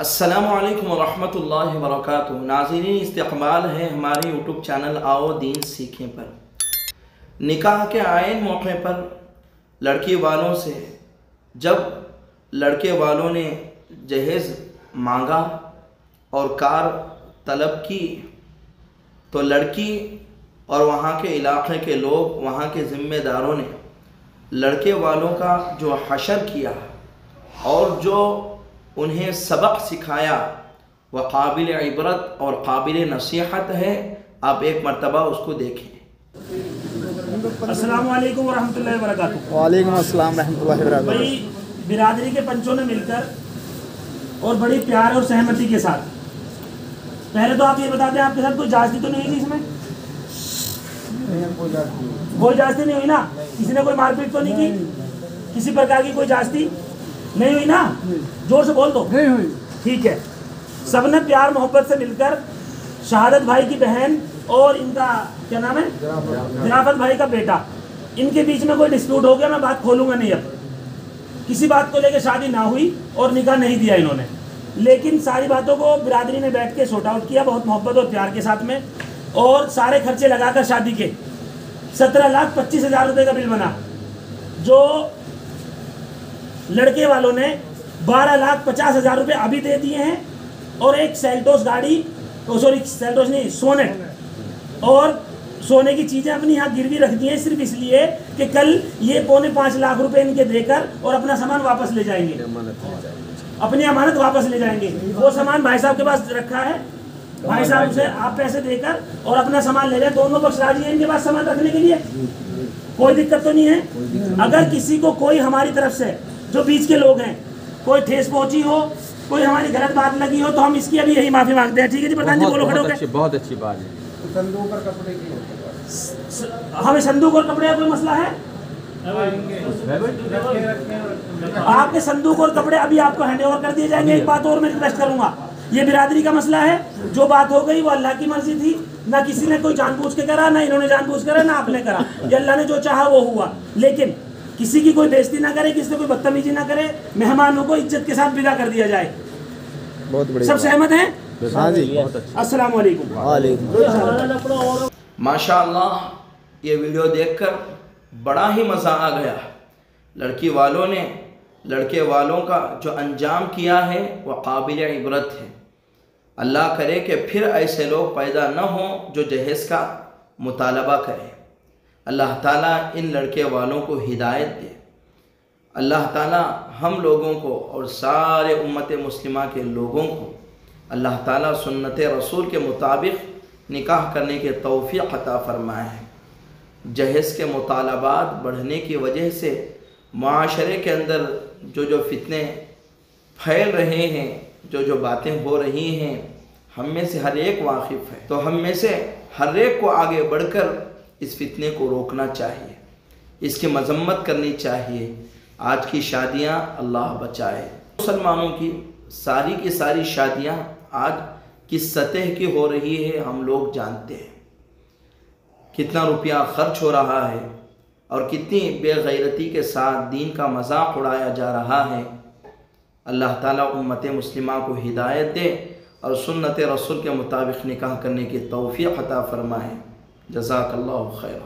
अस्सलामुअलैकुम वरहमतुल्लाहि वबरकातुहू। नाज़रीन, इस्तक़बाल है हमारे यूट्यूब चैनल आओ दीन सीखें पर। निकाह के आयन मौके पर लड़की वालों से जब लड़के वालों ने जहेज़ मांगा और कार तलब की तो लड़की और वहाँ के इलाक़े के लोग, वहाँ के ज़िम्मेदारों ने लड़के वालों का जो हशर किया और जो उन्हें सबक सिखाया वह काबिल इबरत और काबिल नसीहत है। आप एक मरतबा उसको देखें। अस्सलामु अलैकुम वरहमतुल्लाहि वबरकातुहू। वालेकुम अस्सलाम रहमतुल्लाहि वबरकातुहू। भाई, बिरादरी के पंचों ने मिलकर और बड़ी प्यार और सहमति के साथ, पहले तो आप ये बता दें, आपके साथ कोई जायज़ती तो नहीं हुई इसमें? कोई जायज़ती नहीं हुई ना? किसी ने कोई मारपीट तो नहीं की? किसी प्रकार की कोई जायज़ती नहीं हुई ना? जोर से बोल दो। नहीं हुई। ठीक है। सबने प्यार मोहब्बत से मिलकर शहादत भाई की बहन और इनका क्या नाम है, ज़राफ़त भाई का बेटा, इनके बीच में कोई डिस्प्यूट हो गया। मैं बात खोलूंगा नहीं। अब किसी बात को लेकर शादी ना हुई और निकाह नहीं दिया इन्होंने, लेकिन सारी बातों को बिरादरी ने बैठ के सॉर्ट आउट किया बहुत मोहब्बत और प्यार के साथ में, और सारे खर्चे लगाकर शादी के 17,25,000 रुपये का बिल बना, जो लड़के वालों ने 12,50,000 रुपये अभी दे दिए हैं, और एक सेल्टोस गाड़ी, सॉरी सेल्टोस नहीं, सोनेट, और सोने की चीज़ें अपनी यहाँ गिरवी रख दी हैं सिर्फ इसलिए कि कल ये 4.25 लाख रुपए इनके देकर और अपना सामान वापस ले जाएंगे, अपनी अमानत वापस ले जाएंगे। वो सामान भाई साहब के पास रखा है, भाई साहब से आप पैसे देकर और अपना सामान ले जाए। दोनों पक्ष राजी हैं इनके पास सामान रखने के लिए, कोई दिक्कत तो नहीं है। अगर किसी को कोई हमारी तरफ से जो बीच के लोग हैं कोई ठेस पहुंची हो, कोई हमारी गलत बात लगी हो, तो हम इसकी अभी यही माफी मांगते हैं। ठीक है जी प्रधान जी, बोलो खड़े होकर। बहुत अच्छी बात है। संदूक और कपड़े की हमें संदूक और कपड़े का कोई मसला है? आपके संदूक और कपड़े अभी आपको हैंड ओवर कर दिए जाएंगे। एक बात और मैं रिक्वेस्ट करूंगा, ये बिरादरी का मसला है, जो बात हो गई वो अल्लाह की मर्जी थी, ना किसी ने कोई जानबूझ के करा, ना इन्होंने जानबूझ करा, ना आपने करा। ये अल्लाह ने जो चाहा वो हुआ, लेकिन किसी की कोई बेइज्जती ना करे, किसी से कोई बदतमीजी ना करे, मेहमानों को इज्जत के साथ विदा कर दिया जाए। बहुत बढ़िया। सब सहमत हैं? हाँ जी, बहुत अच्छा। अस्सलाम वालेकुम। वालेकुम। माशाअल्लाह, ये वीडियो देखकर बड़ा ही मज़ा आ गया। लड़की वालों ने लड़के वालों का जो अंजाम किया है वह काबिल इबरत है। अल्लाह करे कि फिर ऐसे लोग पैदा न हों जो जहेज़ का मुतालबा करें। अल्लाह ताला इन लड़के वालों को हिदायत दे। अल्लाह ताला हम लोगों को और सारे उम्मत मुस्लिमा के लोगों को अल्लाह ताला सुन्नत रसूल के मुताबिक निकाह करने के तौफीक अता फरमाए। जहेज़ के मुतालबात बढ़ने की वजह से माशरे के अंदर जो फितने फैल रहे हैं, जो बातें हो रही हैं, हम में से हर एक वाकिफ़ है। तो हम में से हर एक को आगे बढ़कर इस फितने को रोकना चाहिए, इसकी मजम्मत करनी चाहिए। आज की शादियां अल्लाह बचाए। मुसलमानों की सारी शादियां आज किस सतह की हो रही है हम लोग जानते हैं। कितना रुपया खर्च हो रहा है और कितनी बेगैरती के साथ दीन का मजाक उड़ाया जा रहा है। अल्लाह ताला उम्मत मुस्लिमा को हिदायत दे और सुन्नत रसूल के मुताबिक निकाह करने की तौफीक अता फरमाए। जज़ाकल्लाहु खैर।